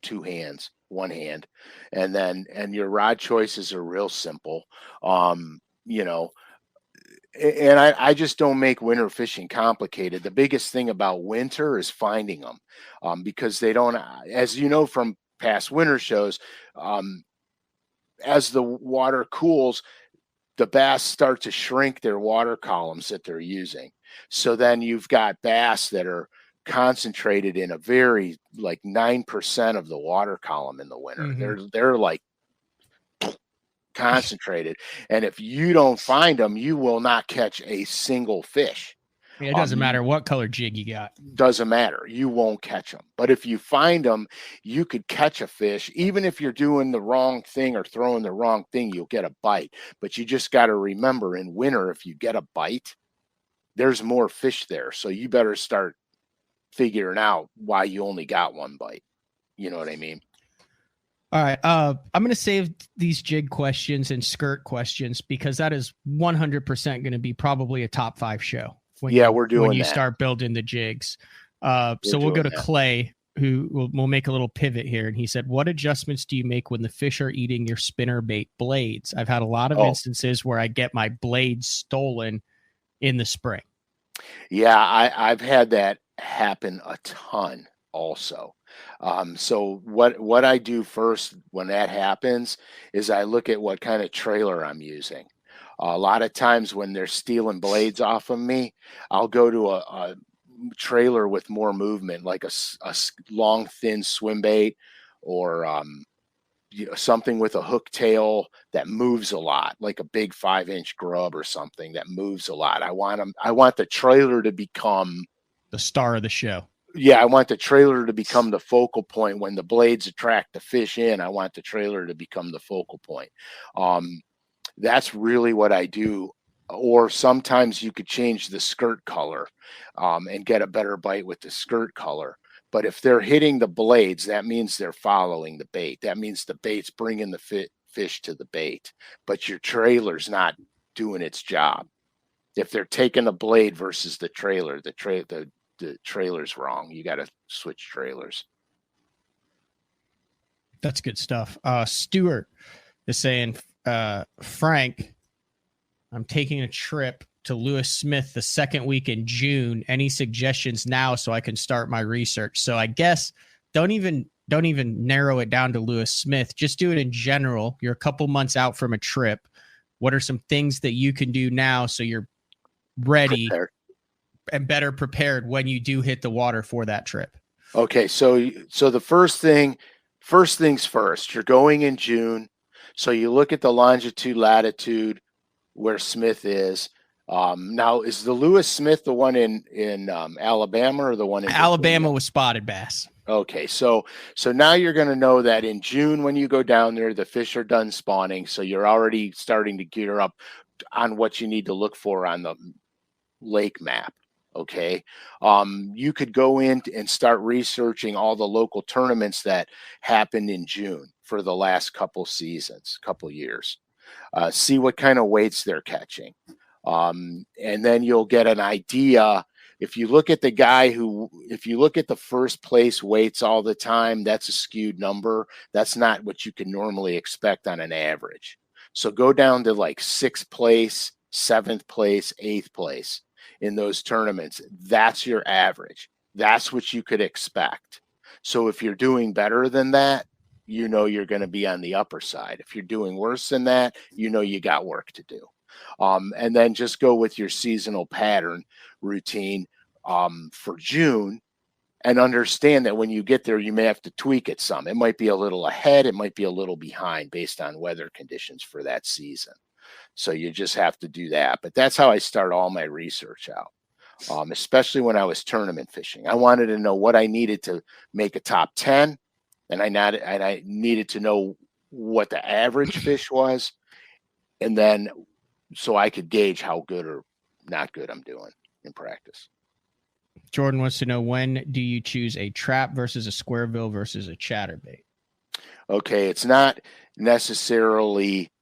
2 hands, 1 hand. And your rod choices are real simple. You know, and I just don't make winter fishing complicated. The biggest thing about winter is finding them, because they don't, as you know from past winter shows, as the water cools, the bass start to shrink their water columns that they're using. So then you've got bass that are concentrated in a very like 9% of the water column in the winter. Mm-hmm. They're like concentrated, and if you don't find them, you will not catch a single fish. It doesn't matter what color jig you got. Doesn't matter. You won't catch them. But if you find them, you could catch a fish. Even if you're doing the wrong thing or throwing the wrong thing, you'll get a bite. But you just got to remember, in winter, if you get a bite, there's more fish there. So you better start figuring out why you only got 1 bite. You know what I mean? All right. I'm going to save these jig questions and skirt questions because that is 100% going to be probably a top 5 show. We're doing when you that. Start building the jigs. So we'll go to Clay, who will make a little pivot here. And he said, what adjustments do you make when the fish are eating your spinner bait blades? I've had a lot of instances where I get my blades stolen in the spring. Yeah, I've had that happen a ton also. So what I do first when that happens is I look at what kind of trailer I'm using. A lot of times when they're stealing blades off of me, I'll go to a trailer with more movement, like a long, thin swim bait, or something with a hook tail that moves a lot, like a big 5-inch grub or something that moves a lot. I want the trailer to become the star of the show. Yeah, I want the trailer to become the focal point. When the blades attract the fish in, I want the trailer to become the focal point. That's really what I do. Or sometimes you could change the skirt color and get a better bite with the skirt color. But if they're hitting the blades, that means they're following the bait. That means the bait's bringing the fish to the bait, but your trailer's not doing its job. If they're taking the blade versus the trailer, the trailer's wrong. You got to switch trailers. That's good stuff. Stuart is saying, Frank, I'm taking a trip to Lewis Smith the second week in June. Any suggestions now so I can start my research? So I guess don't even narrow it down to Lewis Smith. Just do it in general. You're a couple months out from a trip. What are some things that you can do now so you're ready and better prepared when you do hit the water for that trip? Okay, so the first things first. You're going in June, so you look at the longitude, latitude where Smith is. Now, is the Lewis Smith the one in Alabama or the one in Alabama Virginia? was spotted bass. Okay, so now you're going to know that in June when you go down there, the fish are done spawning, so you're already starting to gear up on what you need to look for on the lake map. Okay, you could go in and start researching all the local tournaments that happened in June for the last couple seasons, couple years. See what kind of weights they're catching. And then you'll get an idea. If you look at if you look at the first place weights all the time, that's a skewed number. That's not what you can normally expect on an average. So go down to like 6th place, 7th place, 8th place in those tournaments. That's your average. That's what you could expect. So if you're doing better than that, you know you're going to be on the upper side. If you're doing worse than that, you know you got work to do. And then just go with your seasonal pattern routine for June, and understand that when you get there, you may have to tweak it some. It might be a little ahead, it might be a little behind based on weather conditions for that season. So you just have to do that. But that's how I start all my research out, especially when I was tournament fishing. I wanted to know what I needed to make a top 10, and I needed to know what the average fish was, and then so I could gauge how good or not good I'm doing in practice. Jordan wants to know, when do you choose a trap versus a square bill versus a chatterbait? Okay, it's not necessarily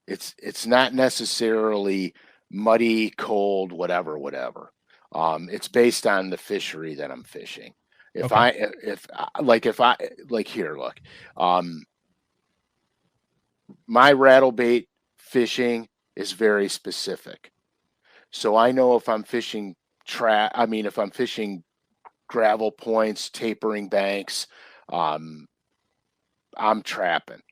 it's not necessarily muddy, cold, whatever. It's based on the fishery that I'm fishing. If Okay. here, look, my rattle bait fishing is very specific. So I know if I'm fishing if I'm fishing gravel points, tapering banks, I'm trapping.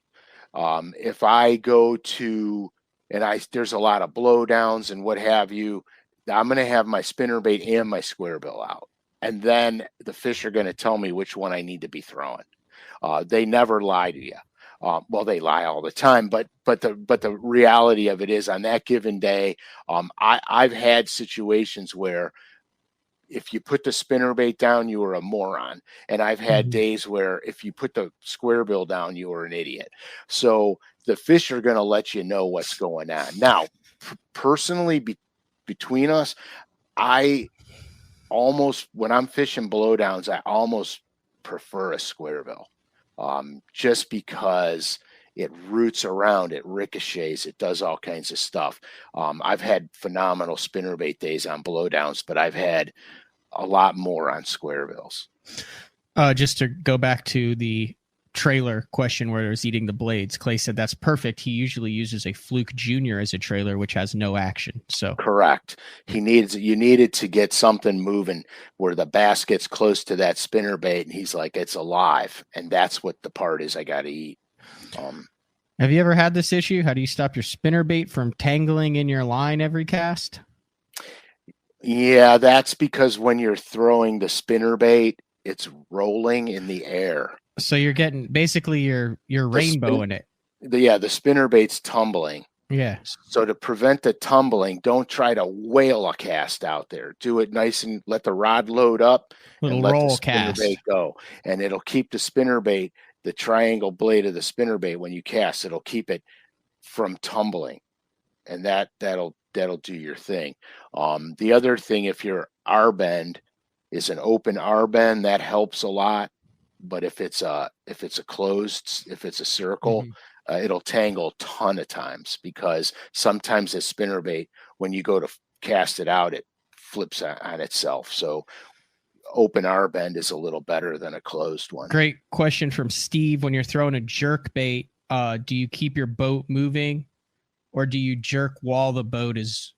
If I go to there's a lot of blowdowns and what have you, I'm going to have my spinnerbait and my square bill out, and then the fish are going to tell me which one I need to be throwing. They never lie to you. Well, they lie all the time, but the reality of it is, on that given day, I've had situations where if you put the spinnerbait down, you were a moron, and I've had days where if you put the square bill down, you were an idiot. So the fish are going to let you know what's going on. Now, personally, between us, when I'm fishing blowdowns, I almost prefer a square bill. Just because it roots around, it ricochets, it does all kinds of stuff. I've had phenomenal spinnerbait days on blowdowns, but I've had a lot more on square bills. Just to go back to the trailer question where it was eating the blades, Clay said that's perfect. He usually uses a Fluke Junior as a trailer, which has no action. So correct. You needed to get something moving where the bass gets close to that spinnerbait, and he's like, it's alive, and that's what the part is I got to eat. Have you ever had this issue? How do you stop your spinnerbait from tangling in your line every cast? Yeah, that's because when you're throwing the spinnerbait, it's rolling in the air. So you're getting basically you're rainbowing it. The spinnerbait's tumbling. Yeah. So to prevent the tumbling, don't try to whale a cast out there. Do it nice and let the rod load up and let the spinnerbait go. And it'll keep the spinnerbait, the triangle blade of the spinnerbait, when you cast, it'll keep it from tumbling. And that'll do your thing. The other thing, if your R bend is an open R bend, that helps a lot. But if it's a circle, it'll tangle a ton of times, because sometimes the spinnerbait, when you go to cast it out, it flips on itself. So open R bend is a little better than a closed one. Great question from Steve. When you're throwing a jerk bait, do you keep your boat moving, or do you jerk while the boat is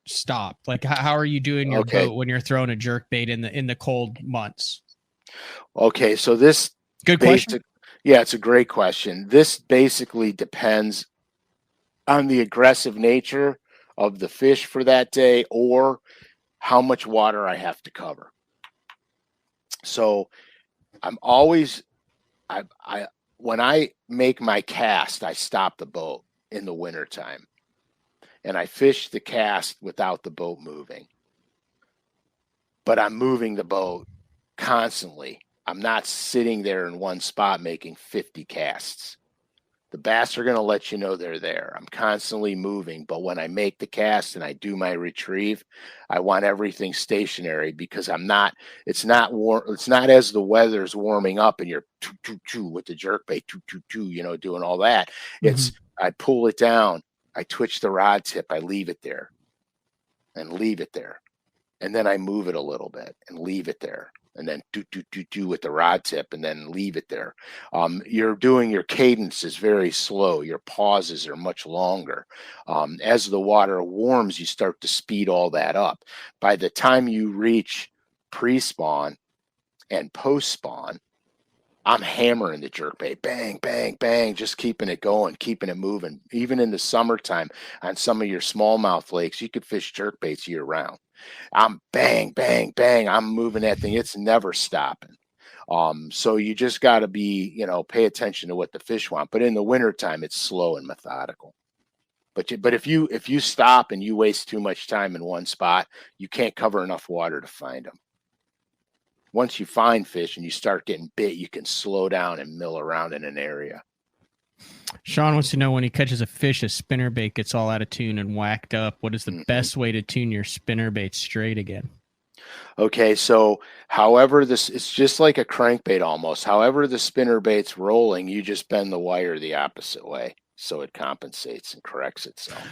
stopped? Like, how are you doing your boat when you're throwing a jerk bait in the cold months? Okay, so this good question. Yeah, it's a great question. This basically depends on the aggressive nature of the fish for that day, or how much water I have to cover. So I'm always when I make my cast, I stop the boat in the wintertime. and I fish the cast without the boat moving. But I'm moving the boat constantly. I'm not sitting there in one spot making 50 casts. The bass are going to let you know they're there. I'm constantly moving, but when I make the cast and I do my retrieve, I want everything stationary because it's not warm. It's not as the weather's warming up and you're with the jerkbait, doing all that. It's, I pull it down, I twitch the rod tip, I leave it there and leave it there. And then I move it a little bit and leave it there. And then do with the rod tip and then leave it there. You're doing your cadence is very slow. Your pauses are much longer. As the water warms, you start to speed all that up. By the time you reach pre-spawn and post-spawn, I'm hammering the jerkbait, bang, bang, bang, just keeping it going, keeping it moving. Even in the summertime on some of your smallmouth lakes, you could fish jerkbaits year round. I'm bang, bang, bang. I'm moving that thing. It's never stopping. So you just got to be, pay attention to what the fish want. But in the wintertime, it's slow and methodical. But if you stop and you waste too much time in one spot, you can't cover enough water to find them. Once you find fish and you start getting bit, you can slow down and mill around in an area. Sean wants to know, when he catches a fish, a spinnerbait gets all out of tune and whacked up, what is the best way to tune your spinnerbait straight again? Okay, so it's just like a crankbait almost. However the spinnerbait's rolling, you just bend the wire the opposite way so it compensates and corrects itself.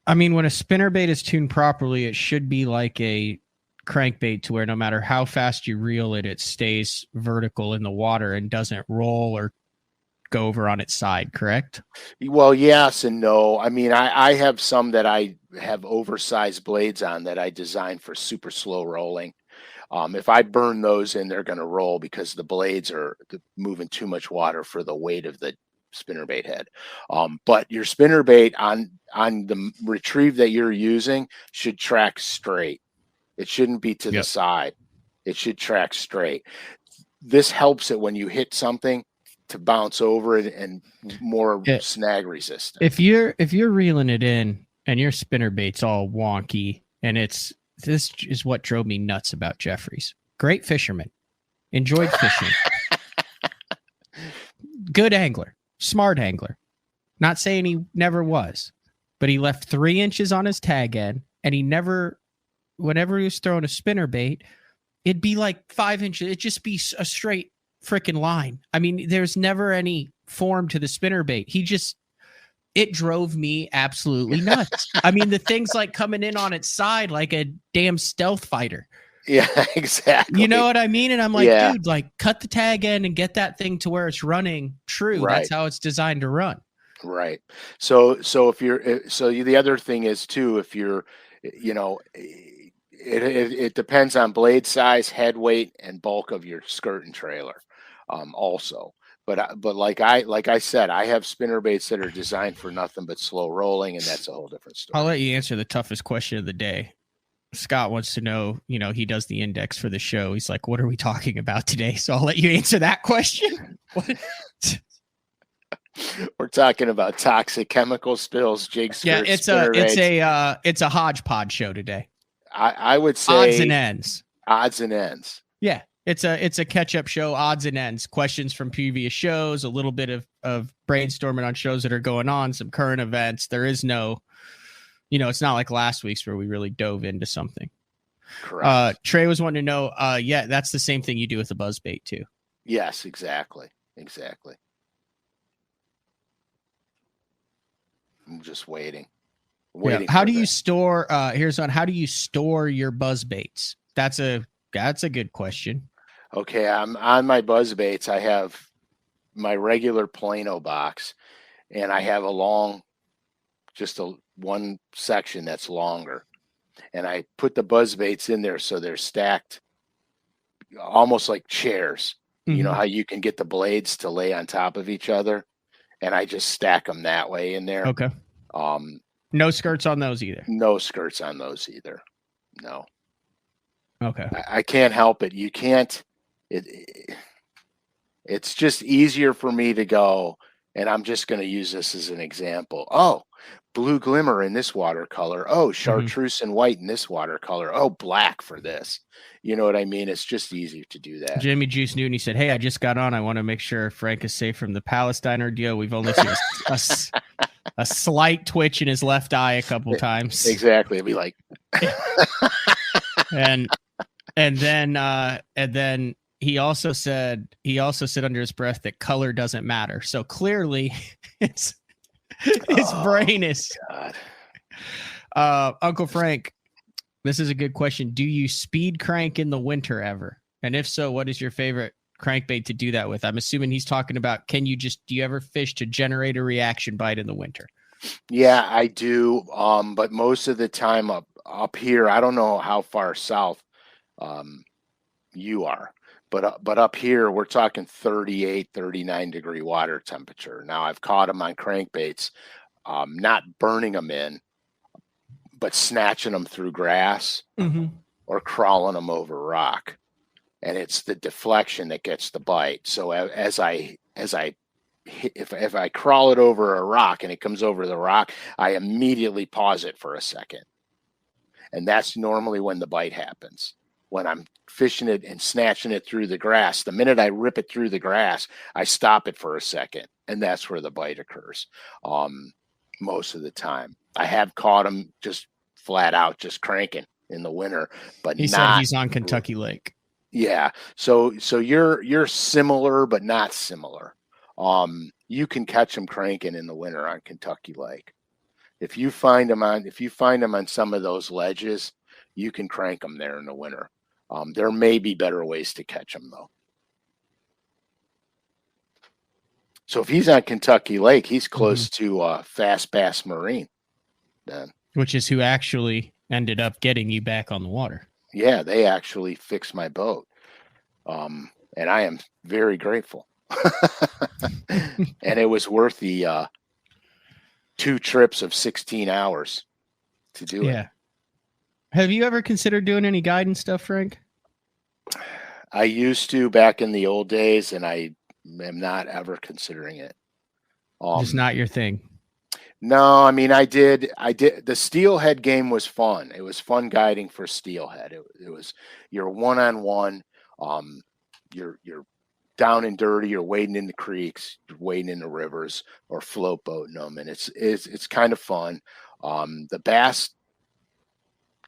I mean, when a spinnerbait is tuned properly, it should be like a crankbait to where no matter how fast you reel it, it stays vertical in the water and doesn't roll or go over on its side, correct? Well, yes and no. I mean, I have some that I have oversized blades on that I designed for super slow rolling. If I burn those in, they're going to roll because the blades are moving too much water for the weight of the spinnerbait head. But your spinnerbait on the retrieve that you're using should track straight. It shouldn't be to the side. It should track straight. This helps it when you hit something to bounce over it and more snag resistant. If you're reeling it in and your spinnerbait's all wonky, and this is what drove me nuts about Jeffries. Great fisherman, enjoyed fishing, good angler, smart angler. Not saying he never was, but he left 3 inches on his tag end, and he never, whenever he was throwing a spinnerbait, it'd be like 5 inches. It'd just be a straight freaking line. I mean, there's never any form to the spinnerbait. It drove me absolutely nuts. I mean, the thing's like coming in on its side like a damn stealth fighter. Yeah, exactly. You know what I mean? And I'm like, dude, like cut the tag end and get that thing to where it's running true. Right. That's how it's designed to run. Right. So the other thing is too, if you're, it depends on blade size, head weight, and bulk of your skirt and trailer. Also, but like I said, I have spinnerbaits that are designed for nothing but slow rolling, and that's a whole different story. I'll let you answer the toughest question of the day. Scott wants to know, he does the index for the show. He's like, what are we talking about today? So I'll let you answer that question. We're talking about toxic chemical spills, jig skirts. Yeah, it's a hodgepodge show today. I would say odds and ends. Odds and ends. Yeah. It's a catch-up show, odds and ends, questions from previous shows, a little bit of brainstorming on shows that are going on, some current events. There is no, it's not like last week's where we really dove into something. Correct. Trey was wanting to know, that's the same thing you do with the buzzbait too. Yes, exactly. I'm just waiting. How do you store, how do you store your buzzbaits? That's a good question. Okay, I'm on my buzzbaits. I have my regular Plano box, and I have one section that's longer, and I put the buzzbaits in there so they're stacked almost like chairs. Mm-hmm. You know how you can get the blades to lay on top of each other, and I just stack them that way in there. Okay. No skirts on those either. No skirts on those either. No. Okay. I can't help it. You can't. It's just easier for me to go, and I'm just going to use this as an example. Oh, blue glimmer in this watercolor. Oh, chartreuse and white in this watercolor. Oh, black for this. You know what I mean? It's just easier to do that. Jimmy Juice Newton, he said, "Hey, I just got on. I want to make sure Frank is safe from the Palestine ordeal. We've only seen a slight twitch in his left eye a couple times." Exactly. It'd be like, and then he also said under his breath that color doesn't matter. So clearly, his brain is. God. Uncle Frank, this is a good question. Do you speed crank in the winter ever? And if so, what is your favorite crankbait to do that with? I'm assuming he's talking about, do you ever fish to generate a reaction bite in the winter? Yeah, I do. But most of the time up here, I don't know how far south you are, but up here, we're talking 38, 39 degree water temperature. Now I've caught them on crankbaits, not burning them in, but snatching them through grass or crawling them over rock. And it's the deflection that gets the bite. So if I crawl it over a rock and it comes over the rock, I immediately pause it for a second. And that's normally when the bite happens. When I'm fishing it and snatching it through the grass, the minute I rip it through the grass, I stop it for a second. And that's where the bite occurs. Most of the time. I have caught them just flat out, just cranking in the winter, but he said he's on Kentucky Lake. Yeah. So you're similar, but not similar. You can catch them cranking in the winter on Kentucky Lake. If you find them on some of those ledges, you can crank them there in the winter. There may be better ways to catch them though. So if he's on Kentucky Lake, he's close to Fast Bass Marine then. Which is who actually ended up getting you back on the water. Yeah, they actually fixed my boat. And I am very grateful. And it was worth the 2 trips of 16 hours to do it. Have you ever considered doing any guidance stuff, Frank? I used to back in the old days, and I am not ever considering it. Just not your thing. No, I mean, I did. The steelhead game was fun. It was fun guiding for steelhead. It was you're one-on-one. You're down and dirty. You're wading in the creeks, you're wading in the rivers, or float boating them, and it's kind of fun. The bass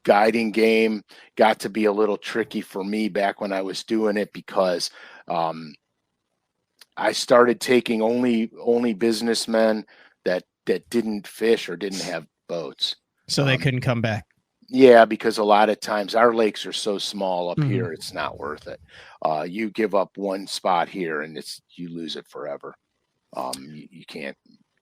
guiding game got to be a little tricky for me back when I was doing it because I started taking only businessmen that didn't fish or didn't have boats. So they couldn't come back. Yeah, because a lot of times our lakes are so small up here, it's not worth it. You give up one spot here and you lose it forever. You can't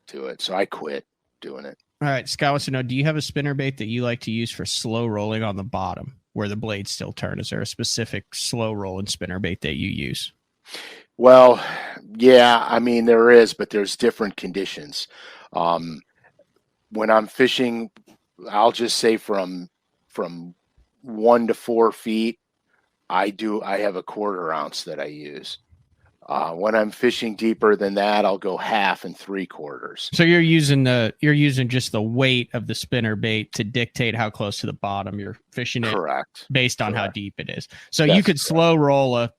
do it. So I quit doing it. All right, Scott wants to know, do you have a spinnerbait that you like to use for slow rolling on the bottom where the blades still turn? Is there a specific slow rolling spinnerbait that you use? Well, yeah, I mean, there is, but there's different conditions. When I'm fishing, I'll just say from 1 to 4 feet, I have a 1/4 ounce that I use. When I'm fishing deeper than that, I'll go 1/2 and 3/4. So you're using just the weight of the spinnerbait to dictate how close to the bottom you're fishing it. Correct. Based on how deep it is. So you could slow roll a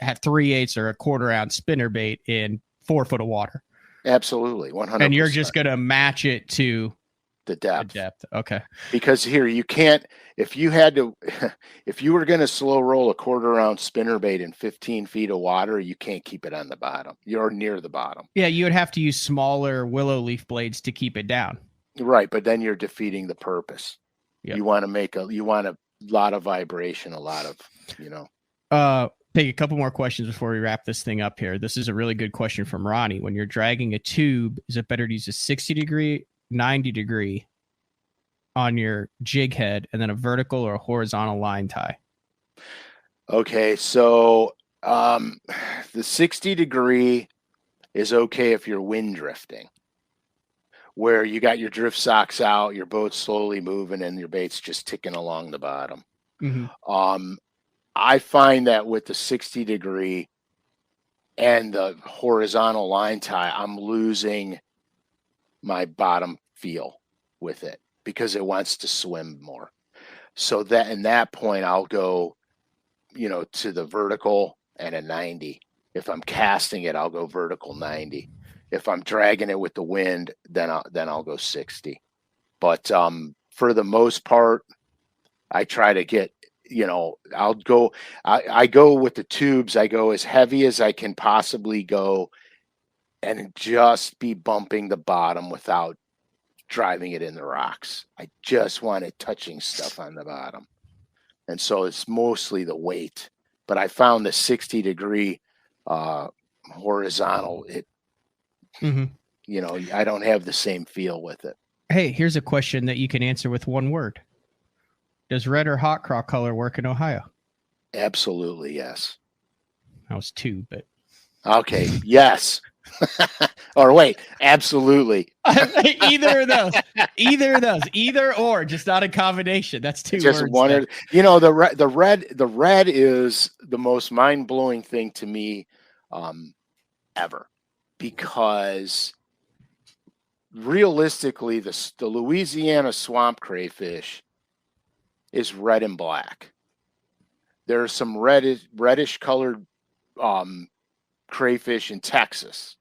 3/8 or a 1/4 ounce spinnerbait in 4 foot of water. Absolutely, 100%. And you're just going to match it to the depth. Okay. Because here you can't. If you were going to slow roll a 1/4 ounce spinnerbait in 15 feet of water, you can't keep it on the bottom. You're near the bottom. Yeah, you would have to use smaller willow leaf blades to keep it down. Right, but then you're defeating the purpose. Yep. You want a lot of vibration, a lot of, Take a couple more questions before we wrap this thing up here. This is a really good question from Ronnie. When you're dragging a tube, is it better to use a 60 degree, 90 degree on your jig head and then a vertical or a horizontal line tie? Okay, so the 60 degree is okay if you're wind drifting, where you got your drift socks out, your boat's slowly moving, and your bait's just ticking along the bottom. I find that with the 60 degree and the horizontal line tie, I'm losing my bottom feel with it because it wants to swim more. So that in that point, I'll go, to the vertical and a 90. If I'm casting it, I'll go vertical 90. If I'm dragging it with the wind, then I'll go 60. But for the most part, I try to get, I go with the tubes. I go as heavy as I can possibly go and just be bumping the bottom without driving it in the rocks. I just want it touching stuff on the bottom. And so it's mostly the weight. But I found the 60-degree horizontal, I don't have the same feel with it. Hey, here's a question that you can answer with one word. Does red or hot craw color work in Ohio? Absolutely, yes. That was two, but... Okay, yes. Or wait, absolutely. Either of those. Either or, just not a combination. That's two just words. One. The red is the most mind-blowing thing to me ever, because realistically, the Louisiana swamp crayfish is red and black. There are some reddish colored crayfish in Texas,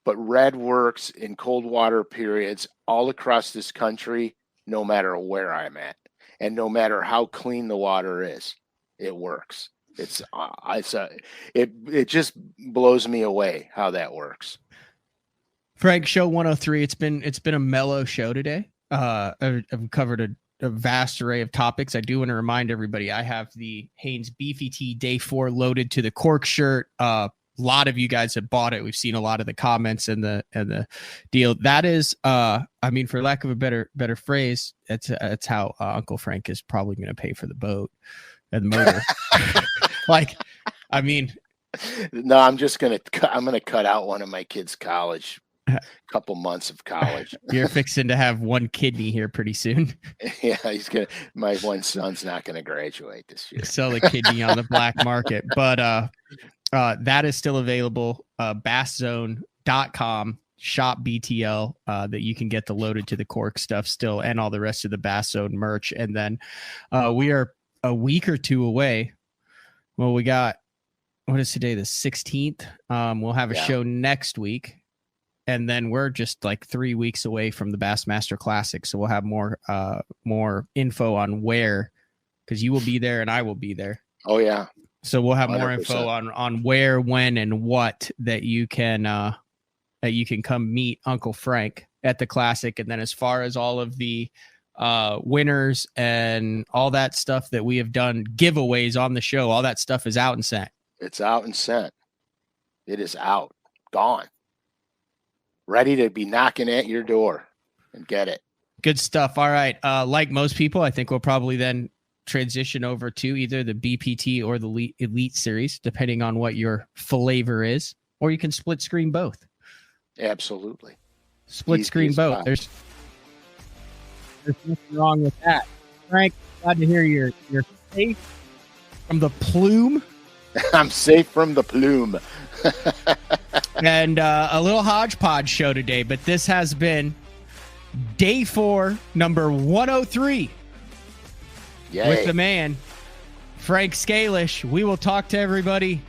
but red works in cold water periods all across this country, no matter where I'm at, and no matter how clean the water is, it works. It just blows me away how that works. Frank, show 103. It's been a mellow show today. I've covered a vast array of topics. I do want to remind everybody I have the Hanes Beefy Tea Day 4 loaded to the cork shirt. A lot of you guys have bought it. We've seen a lot of the comments and the deal. That is, for lack of a better phrase, that's how Uncle Frank is probably going to pay for the boat and the motor. No, I'm going to cut out one of my kids' college. Couple months of college. You're fixing to have one kidney here pretty soon. Yeah, my one son's not gonna graduate this year. Sell the kidney on the black market. But that is still available. BassZone.com shop BTL that you can get the loaded to the cork stuff still, and all the rest of the Bass Zone merch. And then we are a week or two away. Well, we got, what is today, the 16th? We'll have a show next week. And then we're just like 3 weeks away from the Bassmaster Classic. So we'll have more info on where, because you will be there and I will be there. Oh, yeah. So we'll have 100%. More info on where, when, and what that you can come meet Uncle Frank at the Classic. And then as far as all of the winners and all that stuff that we have done, giveaways on the show, all that stuff is out and sent. It's out and sent. It is out. Gone. Ready to be knocking at your door and get it. Good stuff. All right. Like most people, I think we'll probably then transition over to either the BPT or the Elite Series, depending on what your flavor is, or you can split screen both. Absolutely. Split screen both. There's nothing wrong with that. Frank, glad to hear you're safe from the plume. I'm safe from the plume. And a little hodgepodge show today, but this has been day 4, number 103. Yay. With the man, Frank SCALISH. We will talk to everybody.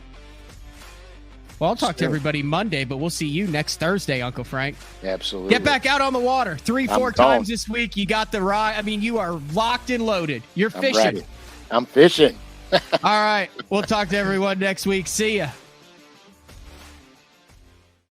Well, I'll talk to everybody Monday, but we'll see you next Thursday, Uncle Frank. Absolutely. Get back out on the water 3-4 times this week. You got the ride. You are locked and loaded. You're fishing. I'm fishing. All right. We'll talk to everyone next week. See ya.